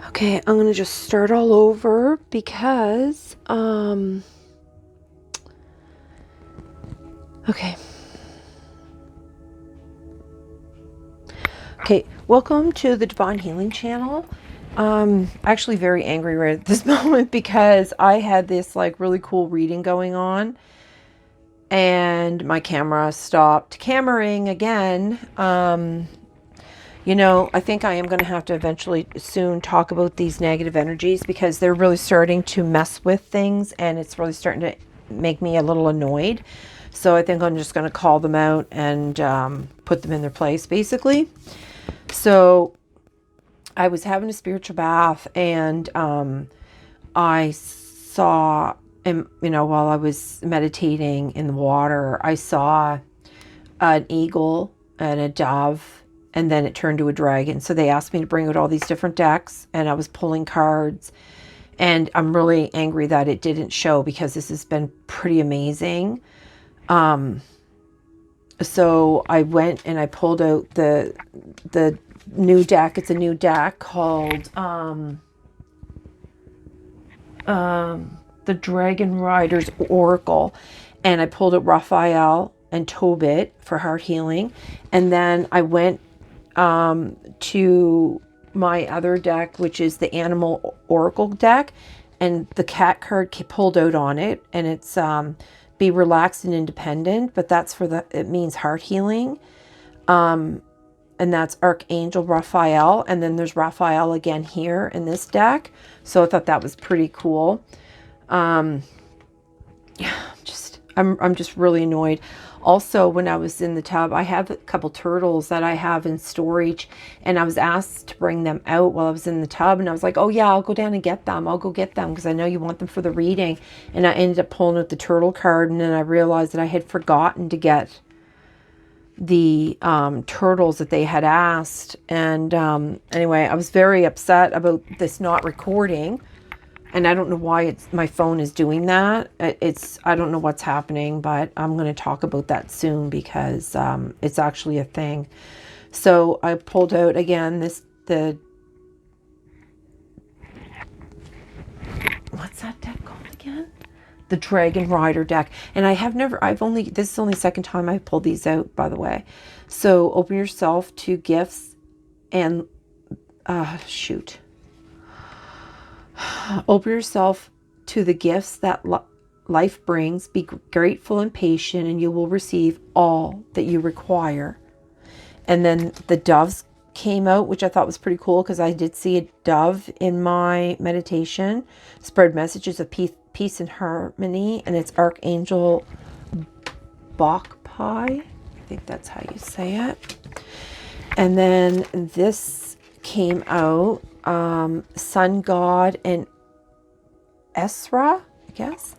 Okay, I'm going to just start all over because, okay. Okay, welcome to the Divine Healing Channel. I'm actually very angry right at this moment because I had this like really cool reading going on and my camera stopped cameraing again. You know, I think I am going to have to eventually soon talk about these negative energies because they're really starting to mess with things and it's really starting to make me a little annoyed. So I think I'm just going to call them out and put them in their place, basically. So I was having a spiritual bath and I saw, you know, while I was meditating in the water, I saw an eagle and a dove, and then it turned to a dragon. So they asked me to bring out all these different decks, and I was pulling cards. And I'm really angry that it didn't show because this has been pretty amazing. So I went and I pulled out the new deck. It's a new deck called the Dragon Rider's Oracle. And I pulled out Raphael and Tobit for heart healing. And then I went to my other deck, which is the Animal Oracle deck, and the cat card pulled out on it, and it's be relaxed and independent, but that's for it means heart healing, and that's Archangel Raphael, and then there's Raphael again here in this deck. So I thought that was pretty cool. Yeah, I'm just really annoyed. Also, when I was in the tub, I have a couple turtles that I have in storage, and I was asked to bring them out while I was in the tub, and I was like, oh yeah, I'll go down and get them. I'll go get them because I know you want them for the reading. And I ended up pulling out the turtle card, and then I realized that I had forgotten to get the turtles that they had asked. And anyway, I was very upset about this not recording. And I don't know why my phone is doing that. I don't know what's happening, but I'm going to talk about that soon because it's actually a thing. So I pulled out again what's that deck called again? The Dragon Rider deck. And this is only the second time I pulled these out, by the way. So open yourself to gifts and, open yourself to the gifts that life brings. Be grateful and patient, and you will receive all that you require. And then the doves came out, which I thought was pretty cool because I did see a dove in my meditation. Spread messages of peace and harmony, and it's Archangel Bokpai. I think that's how you say it. And then this came out. Sun God and Esra, I guess.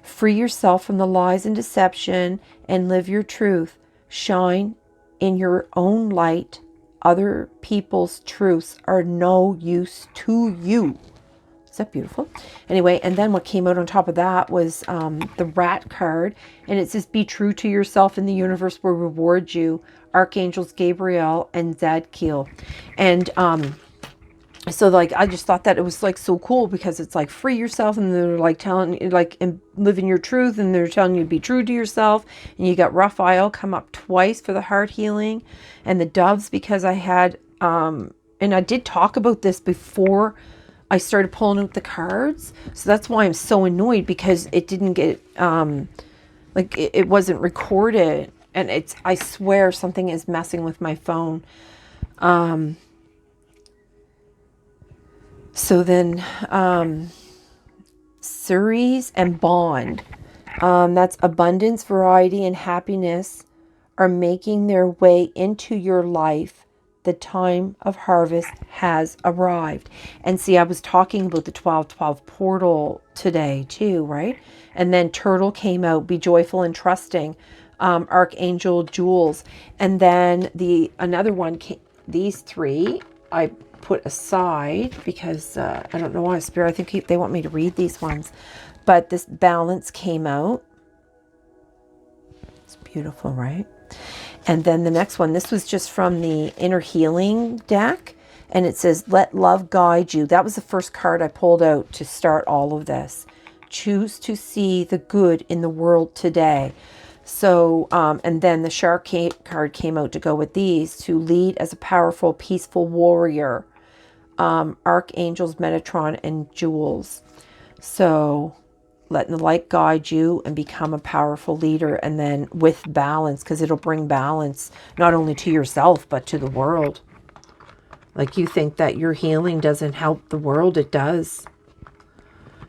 Free yourself from the lies and deception and live your truth. Shine in your own light. Other people's truths are no use to you. Is that beautiful? Anyway, and then what came out on top of that was the rat card. And it says, be true to yourself and the universe will reward you. Archangels Gabriel and Zadkiel. And so like I just thought that it was like so cool because it's like free yourself, and they're like telling you like and live in your truth, and they're telling you to be true to yourself. And you got Raphael come up twice for the heart healing, and the doves because I had and I did talk about this before I started pulling out the cards. So that's why I'm so annoyed because it didn't get it wasn't recorded, and I swear something is messing with my phone. So then, Ceres and Bond, that's abundance, variety, and happiness are making their way into your life. The time of harvest has arrived. And see, I was talking about the 12/12 portal today too, right? And then Turtle came out, be joyful and trusting, Archangel Jules. And then another one came, these 3 I put aside because I don't know why, Spirit, I think they want me to read these ones. But this balance came out. It's beautiful, right? And then the next one, this was just from the Inner Healing deck. And it says, let love guide you. That was the first card I pulled out to start all of this. Choose to see the good in the world today. So, and then the Shark card came out to go with these. To lead as a powerful, peaceful warrior. Archangels, Metatron, and Jewels. So, letting the light guide you and become a powerful leader. And then with balance, because it'll bring balance not only to yourself, but to the world. Like you think that your healing doesn't help the world, it does.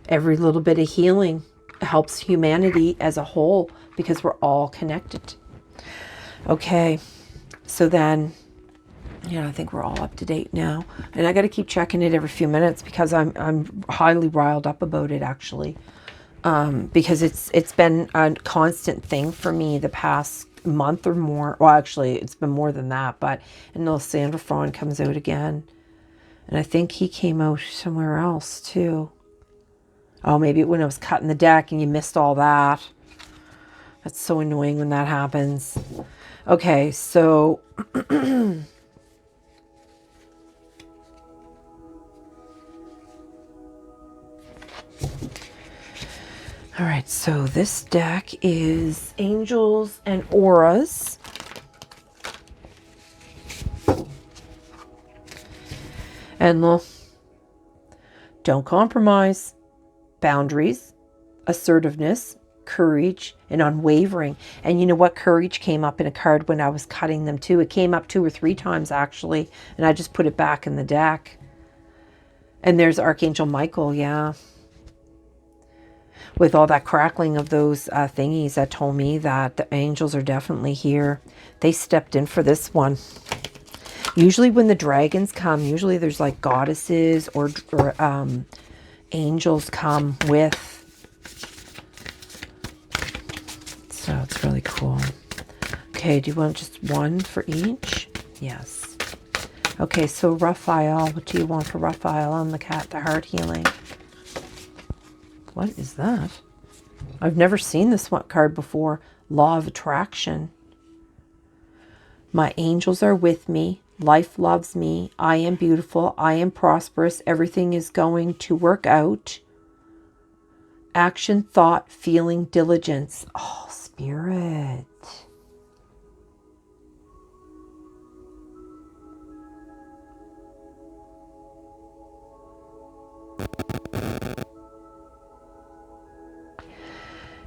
Every little bit of healing helps humanity as a whole because we're all connected. Okay, so then, I think we're all up to date now. And I got to keep checking it every few minutes because I'm highly riled up about it, actually. Because it's been a constant thing for me the past month or more. Well, actually, it's been more than that. But and the Sandra Fawn comes out again, and I think he came out somewhere else too. Oh, maybe when I was cutting the deck and you missed all that. That's so annoying when that happens. Okay, so all right, so this deck is Angels and Auras. And don't compromise. Boundaries, assertiveness, courage, and unwavering. And you know what? Courage came up in a card when I was cutting them too. It came up 2 or 3 times actually. And I just put it back in the deck. And there's Archangel Michael, yeah. With all that crackling of those thingies that told me that the angels are definitely here. They stepped in for this one. Usually when the dragons come, usually there's like goddesses or angels come with. So it's really cool. Okay, do you want just one for each? Yes. Okay, so Raphael, what do you want for Raphael on the cat, the heart healing? What is that? I've never seen this one card before. Law of Attraction. My angels are with me. Life loves me. I am beautiful. I am prosperous. Everything is going to work out. Action, thought, feeling, diligence. Oh, Spirit.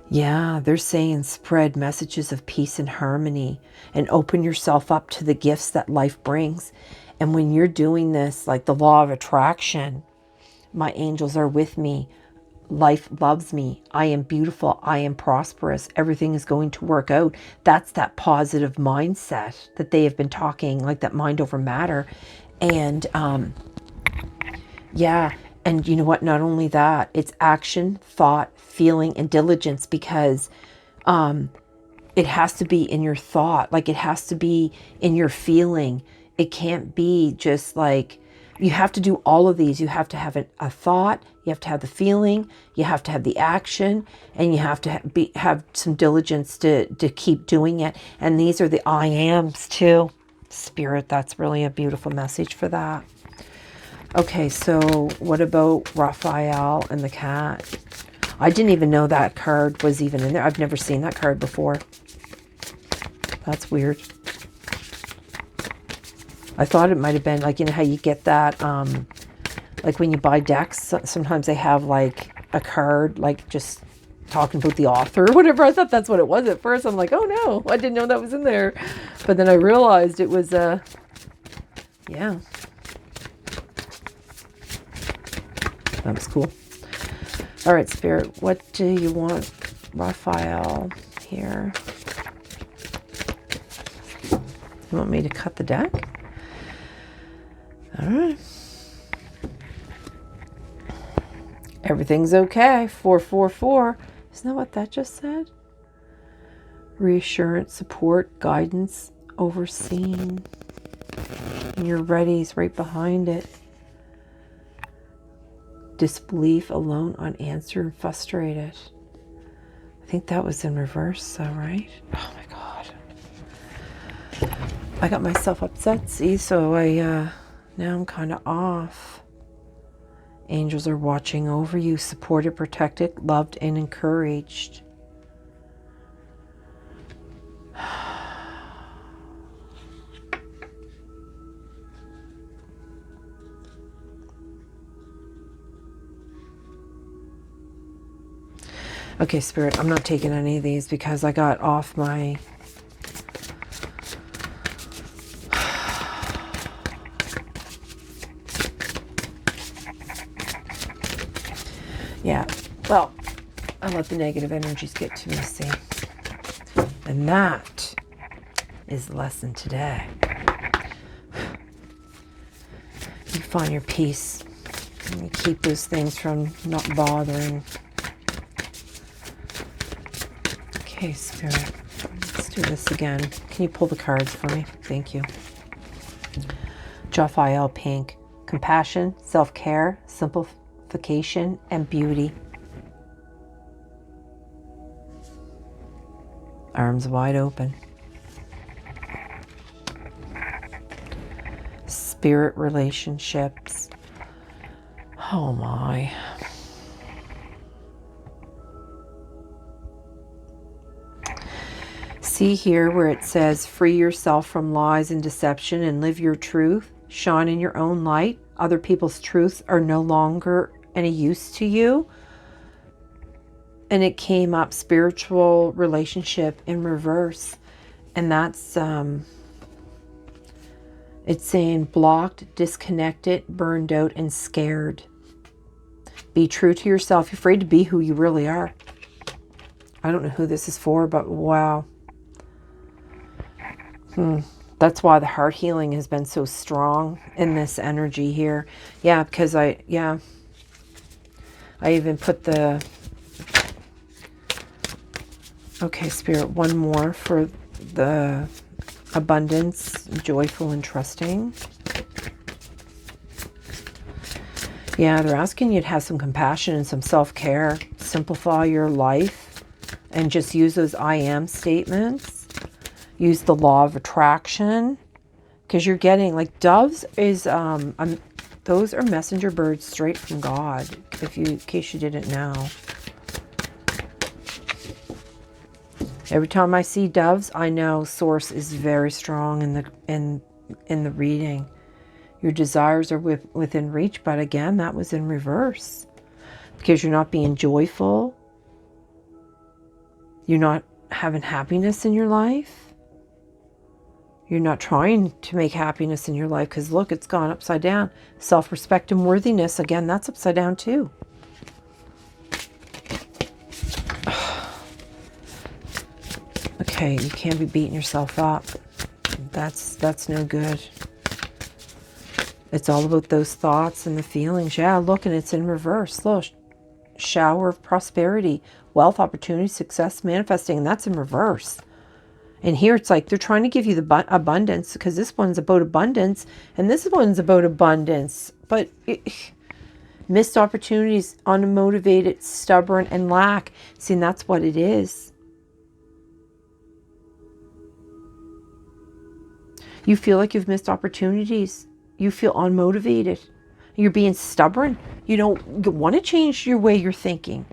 Yeah, they're saying spread messages of peace and harmony and open yourself up to the gifts that life brings. And when you're doing this, like the law of attraction, my angels are with me. Life loves me. I am beautiful. I am prosperous. Everything is going to work out. That's that positive mindset that they have been talking, like that mind over matter. And yeah. And you know what? Not only that, it's action, thought, feeling, and diligence, because it has to be in your thought. Like it has to be in your feeling. It can't be just like, you have to do all of these. You have to have a thought. You have to have the feeling. You have to have the action. And you have to have some diligence to keep doing it. And these are the I ams too. Spirit, that's really a beautiful message for that. Okay, so what about Raphael and the cat? I didn't even know that card was even in there. I've never seen that card before. That's weird. I thought it might have been like, you know how you get that, like when you buy decks, sometimes they have like a card, like just talking about the author or whatever. I thought that's what it was at first. I'm like, oh no, I didn't know that was in there. But then I realized it was, yeah. That was cool. All right, Spirit, what do you want Raphael here? You want me to cut the deck? All right. Everything's okay. 444. Isn't that what that just said? Reassurance, support, guidance, overseen. and your ready's right behind it. Disbelief, alone, unanswered, and frustrated. I think that was in reverse, though, right? Oh my God. I got myself upset, see, so now I'm kind of off. Angels are watching over you, supported, protected, loved, and encouraged. Okay, Spirit, I'm not taking any of these because I got off my... Yeah, well, I let the negative energies get to me, see? And that is the lesson today. You find your peace and you keep those things from not bothering. Okay, Spirit, let's do this again. Can you pull the cards for me? Thank you. Jophiel Pink. Compassion, self-care, simplification, and beauty. Arms wide open. Spirit relationships. Oh my. See here where it says, free yourself from lies and deception and live your truth. Shine in your own light. Other people's truths are no longer any use to you. And it came up spiritual relationship in reverse. And that's, it's saying blocked, disconnected, burned out, and scared. Be true to yourself. You're afraid to be who you really are. I don't know who this is for, but wow. That's why the heart healing has been so strong in this energy here. Yeah, because I even put the... Okay, Spirit, one more for the abundance, joyful and trusting. Yeah, they're asking you to have some compassion and some self-care. Simplify your life and just use those I am statements. Use the law of attraction, because you're getting, like, doves is, those are messenger birds straight from God, in case you didn't know. Every time I see doves, I know source is very strong in the reading. Your desires are within reach, but again, that was in reverse, because you're not being joyful. You're not having happiness in your life. You're not trying to make happiness in your life, because look, it's gone upside down. Self-respect and worthiness, again, that's upside down too. Okay, you can't be beating yourself up. That's no good. It's all about those thoughts and the feelings. Yeah, look, and it's in reverse. Look, shower of prosperity, wealth, opportunity, success, manifesting, and that's in reverse. And here it's like they're trying to give you the abundance, because this one's about abundance and this one's about abundance. But missed opportunities, unmotivated, stubborn, and lack. See, and that's what it is. You feel like you've missed opportunities. You feel unmotivated. You're being stubborn. You don't want to change your way you're thinking.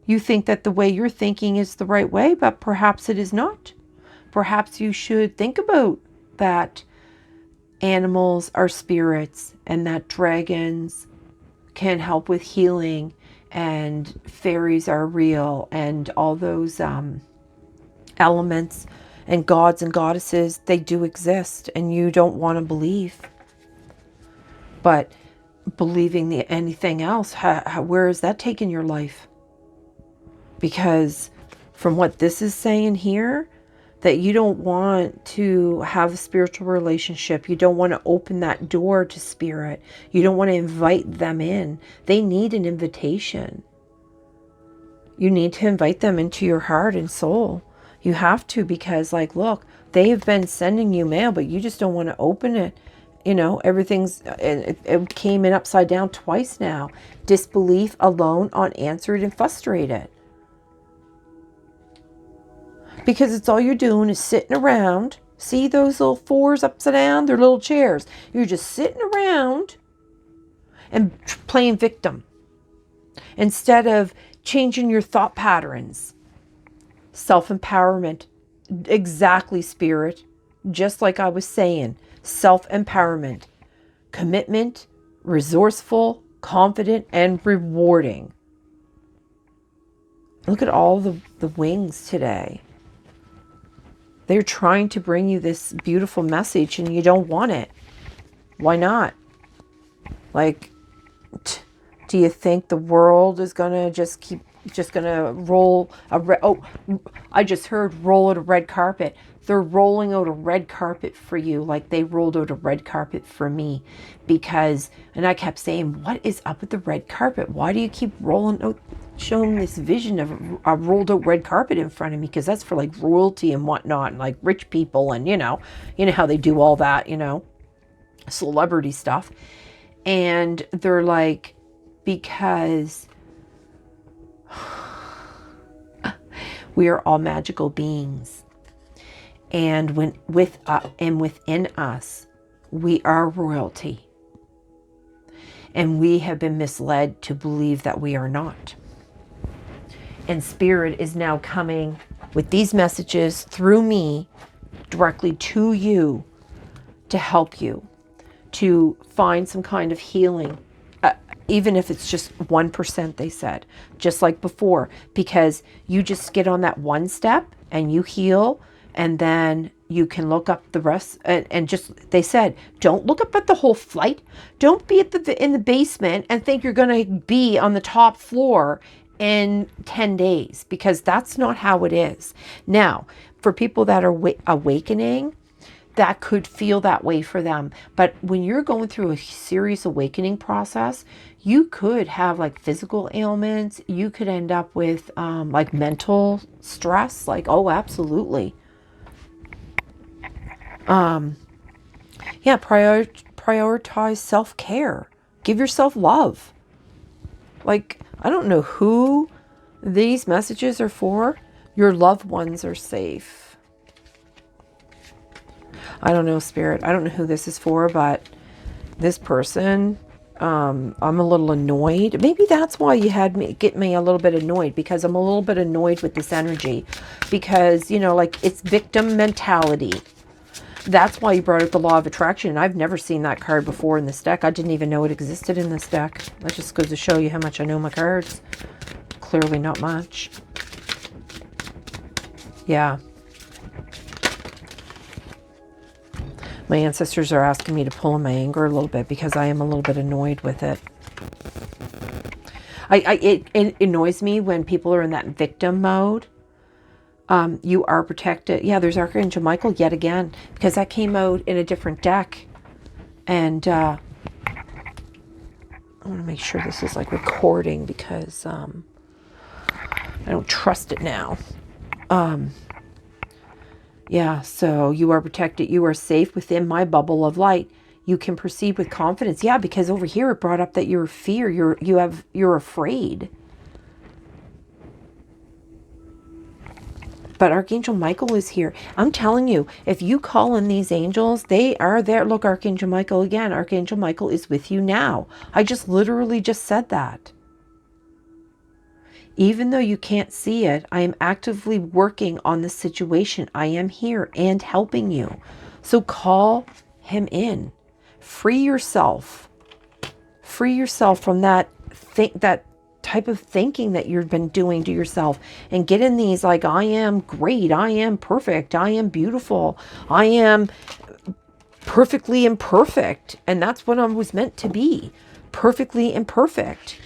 You think that the way you're thinking is the right way, but perhaps it is not. Perhaps you should think about that animals are spirits and that dragons can help with healing and fairies are real and all those elements and gods and goddesses, they do exist, and you don't want to believe. But believing anything else, where is that taking your life? Because from what this is saying here, that you don't want to have a spiritual relationship. You don't want to open that door to spirit. You don't want to invite them in. They need an invitation. You need to invite them into your heart and soul. You have to, because, like, look, they've been sending you mail, but you just don't want to open it. You know, everything's, it came in upside down twice now. Disbelief, alone, unanswered, and frustrated. Because it's all you're doing is sitting around. See those little fours upside down? They're little chairs. You're just sitting around and playing victim. Instead of changing your thought patterns. Self-empowerment. Exactly, Spirit. Just like I was saying. Self-empowerment. Commitment. Resourceful. Confident. And rewarding. Look at all the wings today. They're trying to bring you this beautiful message and you don't want it. Why not? Like, do you think the world is going to roll I just heard roll out a red carpet. They're rolling out a red carpet for you like they rolled out a red carpet for me. Because, and I kept saying, what is up with the red carpet? Why do you keep showing this vision of a rolled out red carpet in front of me? Because that's for like royalty and whatnot, and like rich people, and you know how they do all that, celebrity stuff. And they're like, because we are all magical beings. And within us, we are royalty. And we have been misled to believe that we are not. And Spirit is now coming with these messages through me directly to you to help you to find some kind of healing. Even if it's just 1%, they said, just like before, because you just get on that one step and you heal. And then you can look up the rest, and just, they said, don't look up at the whole flight. Don't be in the basement and think you're going to be on the top floor in 10 days, because that's not how it is. Now, for people that are awakening, that could feel that way for them. But when you're going through a serious awakening process, you could have like physical ailments. You could end up with like mental stress. Like, oh, absolutely. Prioritize self-care. Give yourself love. Like, I don't know who these messages are for. Your loved ones are safe. I don't know, Spirit. I don't know who this is for, but this person, I'm a little annoyed. Maybe that's why you had get me a little bit annoyed, because I'm a little bit annoyed with this energy, because, like, it's victim mentality. That's why you brought up the law of attraction. I've never seen that card before in this deck. I didn't even know it existed in this deck. That just goes to show you how much I know my cards. Clearly not much. Yeah. My ancestors are asking me to pull in my anger a little bit, because I am a little bit annoyed with it. It annoys me when people are in that victim mode. You are protected. Yeah, there's Archangel Michael yet again, because that came out in a different deck. And I want to make sure this is like recording, because I don't trust it now. Yeah, so you are protected. You are safe within my bubble of light. You can proceed with confidence. Yeah, because over here it brought up that you're you're afraid. But Archangel Michael is here. I'm telling you, if you call in these angels, they are there. Look, Archangel Michael again. Archangel Michael is with you now. I just literally just said that. Even though you can't see it, I am actively working on the situation. I am here and helping you. So call him in. Free yourself. Free yourself from that type of thinking that you've been doing to yourself, and get in these like, I am great, I am perfect, I am beautiful, I am perfectly imperfect. And that's what I was meant to be. Perfectly imperfect.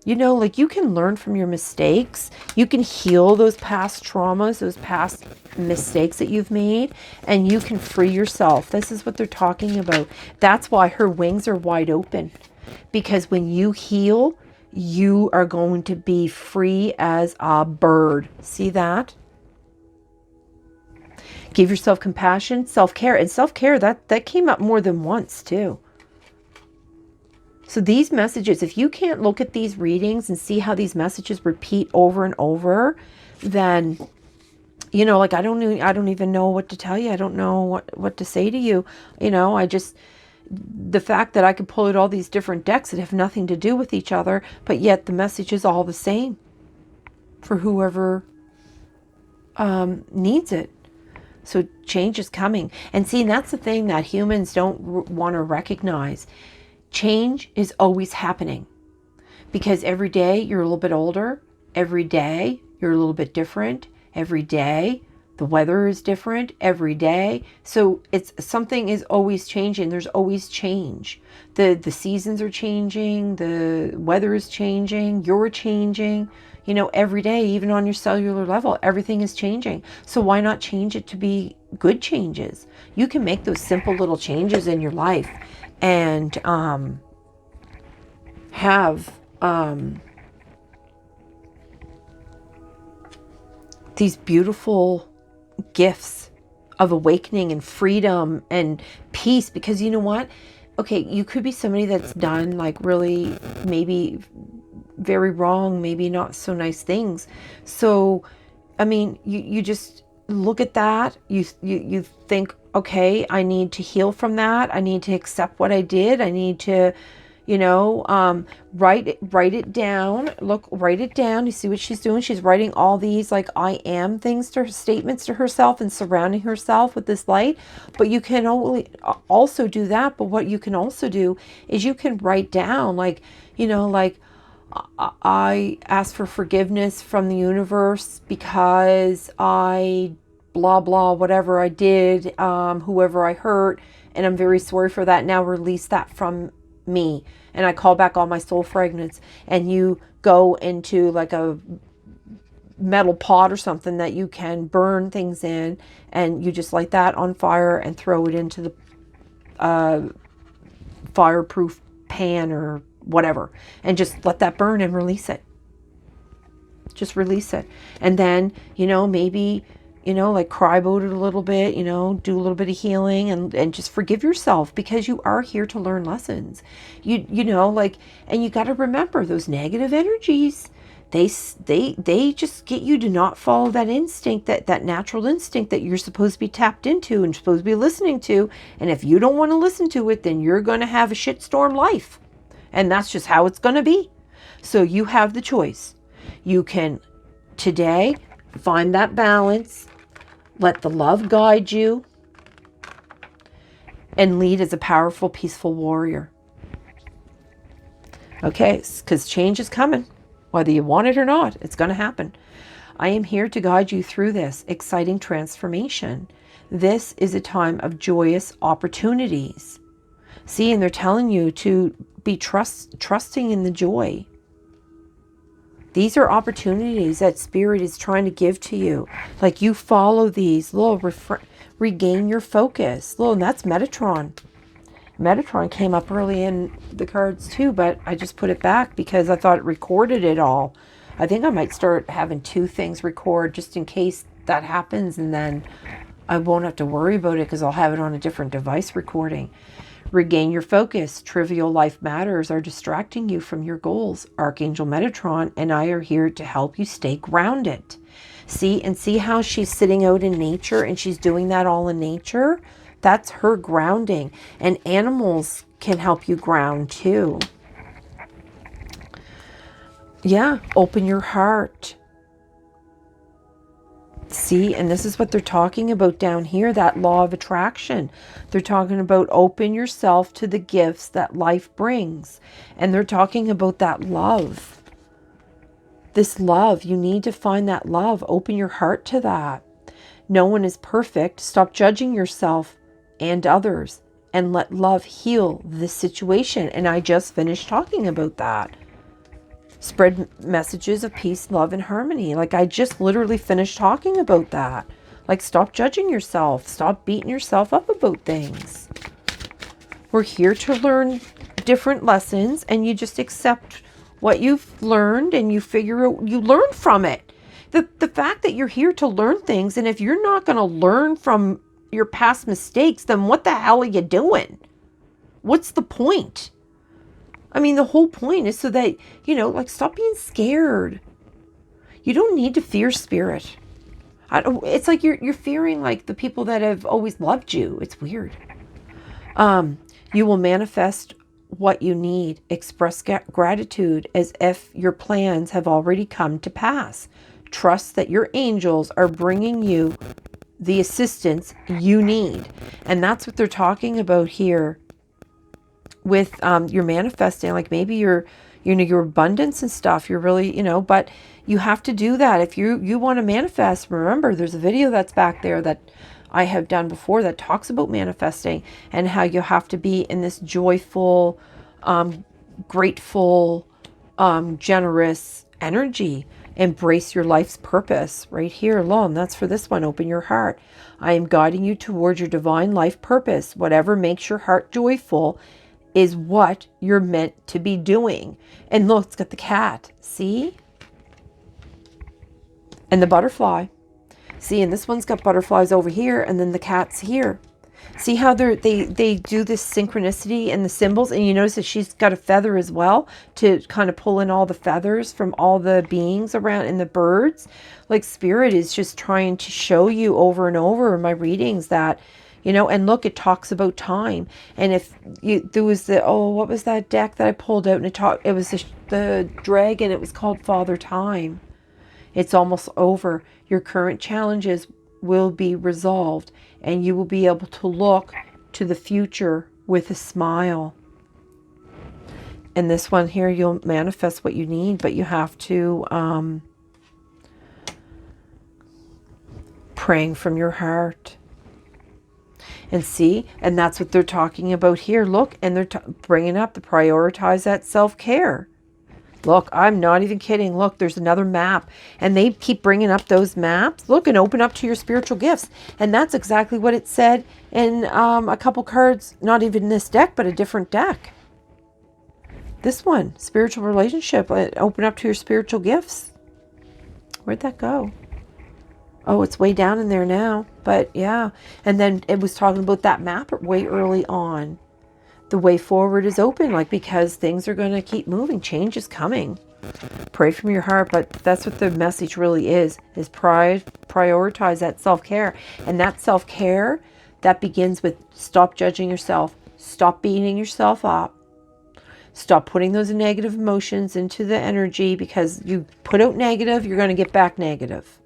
Like, you can learn from your mistakes. You can heal those past traumas, those past mistakes that you've made, and you can free yourself. This is what they're talking about. That's why her wings are wide open. Because when you heal, you are going to be free as a bird. See that? Give yourself compassion, self-care. And self-care, that came up more than once too. So these messages, if you can't look at these readings and see how these messages repeat over and over, then, you know, like I don't even know what to tell you. I don't know what to say to you. You know, the fact that I could pull out all these different decks that have nothing to do with each other, but yet the message is all the same for whoever needs it. So change is coming. And see, that's the thing that humans don't want to recognize. Change is always happening, because every day you're a little bit older. Every day you're a little bit different. Every day the weather is different. Every day. So something is always changing. There's always change. The seasons are changing. The weather is changing. You're changing. You know, every day, even on your cellular level, everything is changing. So why not change it to be good changes? You can make those simple little changes in your life and have these beautiful gifts of awakening and freedom and peace. Because you know what? Okay, you could be somebody that's done like really maybe very wrong, maybe not so nice things. So, I mean, you just look at that. You think, okay, I need to heal from that. I need to accept what I did. I need to, you know, write it down. Look, write it down. You see what she's doing? She's writing all these like I am things to her, statements to herself, and surrounding herself with this light. But you can only also do that. But what you can also do is you can write down like, you know, like I ask for forgiveness from the universe because I blah blah whatever I did, whoever I hurt, and I'm very sorry for that. Now release that from me, and I call back all my soul fragments. And you go into like a metal pot or something that you can burn things in, and you just light that on fire and throw it into the fireproof pan or whatever, and just let that burn and release it. Just release it. And then, you know, maybe, you know, like cry about it a little bit, you know, do a little bit of healing, and just forgive yourself, because you are here to learn lessons. You know, like, and you got to remember those negative energies, they just get you to not follow that instinct, that natural instinct that you're supposed to be tapped into and supposed to be listening to. And if you don't want to listen to it, then you're going to have a shitstorm life. And that's just how it's going to be. So you have the choice. You can today find that balance, let the love guide you, and lead as a powerful, peaceful warrior. Okay, because change is coming. Whether you want it or not, it's going to happen. I am here to guide you through this exciting transformation. This is a time of joyous opportunities. See, and they're telling you to be trusting in the joy. These are opportunities that Spirit is trying to give to you. Like, you follow these, regain your focus. And that's Metatron. Metatron came up early in the cards too, but I just put it back because I thought it recorded it all. I think I might start having 2 things record just in case that happens, and then I won't have to worry about it because I'll have it on a different device recording. Regain your focus. Trivial life matters are distracting you from your goals. Archangel Metatron and I are here to help you stay grounded. See how she's sitting out in nature, and she's doing that all in nature? That's her grounding. And animals can help you ground too. Yeah, open your heart. See, and this is what they're talking about down here, that law of attraction. They're talking about open yourself to the gifts that life brings. And they're talking about that love. This love, you need to find that love. Open your heart to that. No one is perfect. Stop judging yourself and others, and let love heal this situation. And I just finished talking about that. Spread messages of peace, love, and harmony. Like, I just literally finished talking about that. Like, stop judging yourself. Stop beating yourself up about things. We're here to learn different lessons, and you just accept what you've learned, and you figure out, you learn from it. the fact that you're here to learn things, and if you're not going to learn from your past mistakes, then what the hell are you doing? What's the point? I mean, the whole point is so that, like, stop being scared. You don't need to fear spirit. It's like you're fearing like the people that have always loved you. It's weird. You will manifest what you need. Express gratitude as if your plans have already come to pass. Trust that your angels are bringing you the assistance you need. And that's what they're talking about here with your manifesting. Like maybe your abundance and stuff. You're really, but you have to do that. If you want to manifest, remember there's a video that's back there that I have done before that talks about manifesting and how you have to be in this joyful, grateful, generous energy. Embrace your life's purpose right here alone. That's for this one. Open your heart. I am guiding you towards your divine life purpose. Whatever makes your heart joyful is what you're meant to be doing. And look, it's got the cat. See? And the butterfly. See, and this one's got butterflies over here, and then the cat's here. See how they do this synchronicity and the symbols, and you notice that she's got a feather as well to kind of pull in all the feathers from all the beings around and the birds. Like spirit is just trying to show you over and over in my readings that, and look, it talks about time. And if there was what was that deck that I pulled out, and it was the dragon. It was called Father Time. It's almost over. Your current challenges will be resolved, and you will be able to look to the future with a smile. And this one here, you'll manifest what you need, but you have to praying from your heart. And see, and that's what they're talking about here. Look, and they're bringing up to prioritize that self-care. Look, I'm not even kidding. Look, there's another map. And they keep bringing up those maps. Look, and open up to your spiritual gifts. And that's exactly what it said in a couple cards, not even this deck, but a different deck. This one, spiritual relationship. Open up to your spiritual gifts. Where'd that go? Oh, it's way down in there now. But yeah. And then it was talking about that map way early on. The way forward is open, because things are going to keep moving. Change is coming. Pray from your heart, but that's what the message really is prioritize that self-care. And that self-care, that begins with stop judging yourself. Stop beating yourself up. Stop putting those negative emotions into the energy, because you put out negative, you're going to get back negative.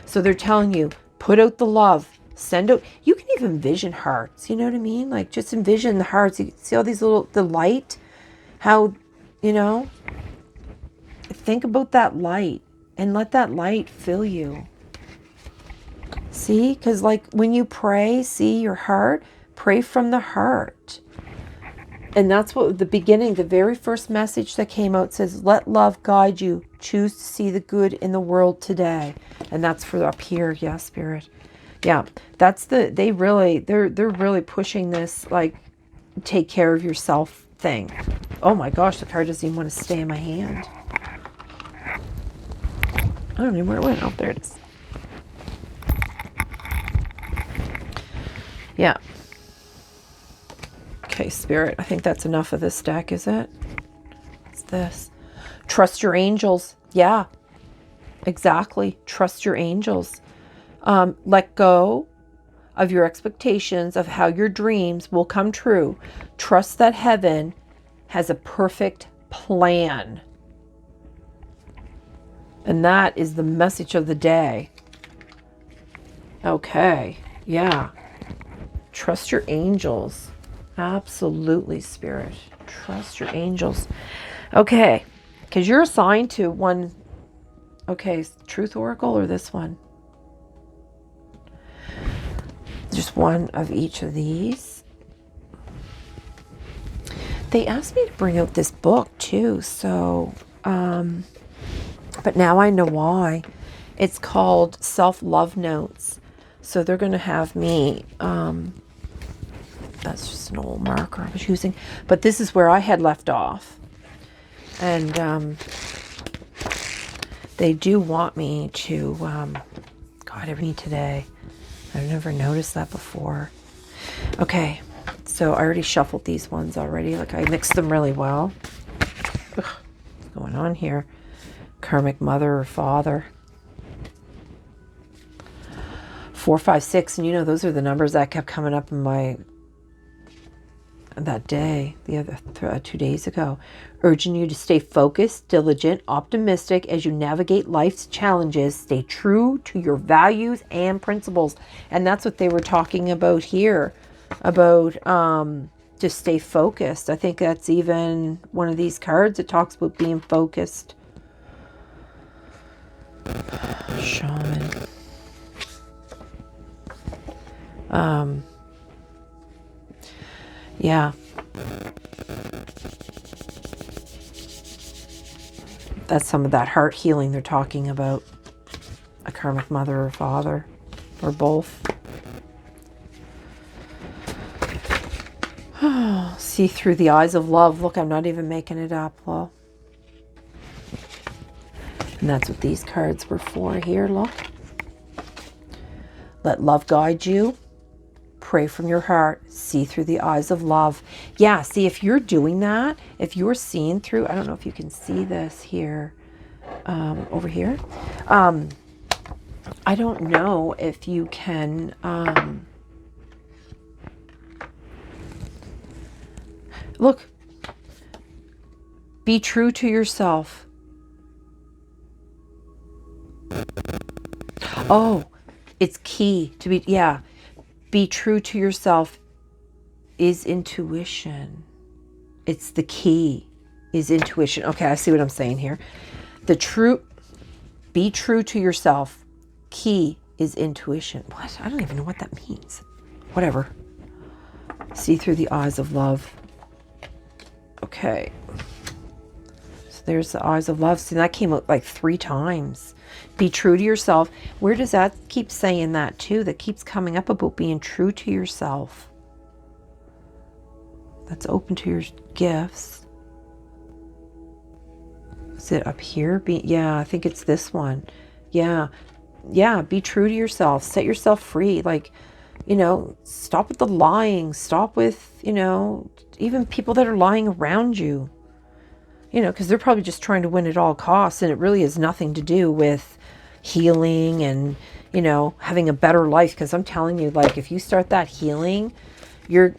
So they're telling you, put out the love. Send out, you can even envision hearts, you know what I mean? Like just envision the hearts. You see all these the light, how, think about that light and let that light fill you. See, because like when you pray, see your heart, pray from the heart. And that's what the beginning, the very first message that came out says, let love guide you. Choose to see the good in the world today. And that's for up here. Yeah, spirit. Yeah, that's they're really pushing this, like, take care of yourself thing. Oh my gosh, the card doesn't even want to stay in my hand. I don't know where it went. Oh, there it is. Yeah. Okay, spirit, I think that's enough of this deck, is it? What's this? Trust your angels. Yeah, exactly. Trust your angels. Let go of your expectations of how your dreams will come true. Trust that heaven has a perfect plan. And that is the message of the day. Okay. Yeah. Trust your angels. Absolutely, spirit. Trust your angels. Okay. Because you're assigned to one. Okay. Truth Oracle or this one? Just one of each of these. They asked me to bring out this book too, so but now I know why. It's called Self-Love Notes. So they're going to have me that's just an old marker I was using, but this is where I had left off. And They do want me to, God, every today. I've never noticed that before. Okay, so I already shuffled these ones already. Like I mixed them really well. Ugh, what's going on here? Karmic mother or father. 4, 5, 6, and you know those are the numbers that kept coming up in my that day, the other 2 days ago, urging you to stay focused, diligent, optimistic as you navigate life's challenges. Stay true to your values and principles. And that's what they were talking about here, about just stay focused. I think that's even one of these cards that talks about being focused. Shaman. Yeah. That's some of that heart healing they're talking about. A karmic mother or father, or both. See through the eyes of love. Look, I'm not even making it up. Well, and that's what these cards were for here. Look. Let love guide you. Pray from your heart. See through the eyes of love. Yeah, see, if you're doing that, if you're seeing through, I don't know if you can see this here, over here. I don't know if you can, look, be true to yourself. Oh, it's key to be, yeah. Be true to yourself is intuition. It's the key is intuition. Okay, I see what I'm saying here. Be true to yourself. Key is intuition. What? I don't even know what that means. Whatever. See through the eyes of love. Okay. So there's the eyes of love. See, that came out like 3 times. Be true to yourself. Where does that keep saying that too? That keeps coming up about being true to yourself. That's open to your gifts. Is it up here? Yeah, I think it's this one. Yeah. Yeah, be true to yourself. Set yourself free. Like, you know, stop with the lying. Stop with, you know, even people that are lying around you. You know, because they're probably just trying to win at all costs, and it really has nothing to do with healing and, you know, having a better life. Because I'm telling you, like, if you start that healing, your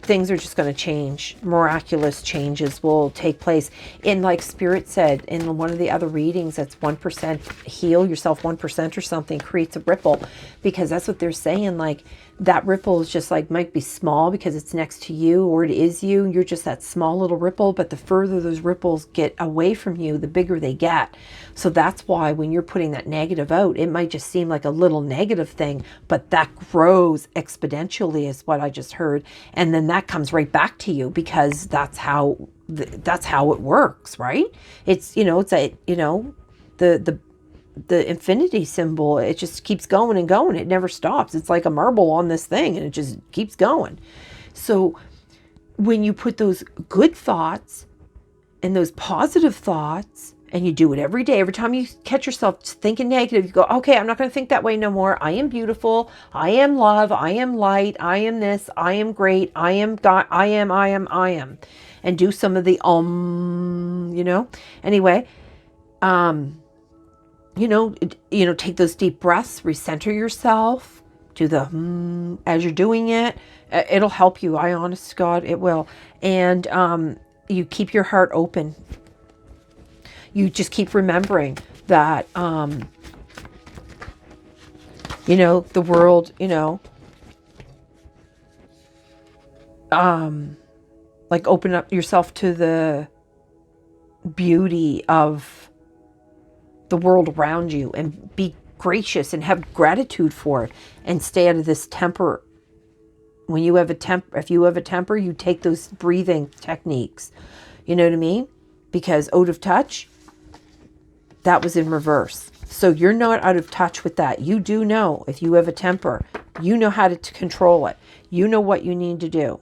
things are just going to change. Miraculous changes will take place. And like Spirit said in one of the other readings, that's 1%, heal yourself 1% or something, creates a ripple. Because that's what they're saying, like, that ripple is just like, might be small because it's next to you, or it is you. You're just that small little ripple, but the further those ripples get away from you, the bigger they get. So that's why when you're putting that negative out, it might just seem like a little negative thing, but that grows exponentially is what I just heard. And then that comes right back to you, because that's how it works, right? It's, you know, it's a, you know, the infinity symbol, it just keeps going and going. It never stops. It's like a marble on this thing, and it just keeps going. So when you put those good thoughts and those positive thoughts, and you do it every day, every time you catch yourself thinking negative, you go, okay, I'm not going to think that way no more. I am beautiful. I am love. I am light. I am this. I am great. I am God. I am. And do some of the, you know, anyway, you know, take those deep breaths, recenter yourself, do the as you're doing it. It'll help you. I honest to God, it will. And you keep your heart open. You just keep remembering that, you know, the world, you know, like open up yourself to the beauty of the world around you, and be gracious and have gratitude for it, and stay out of this temper. When you have a if you have a temper, you take those breathing techniques. You know what I mean? Because out of touch, that was in reverse. So you're not out of touch with that. You do know if you have a temper, you know how to control it. You know what you need to do.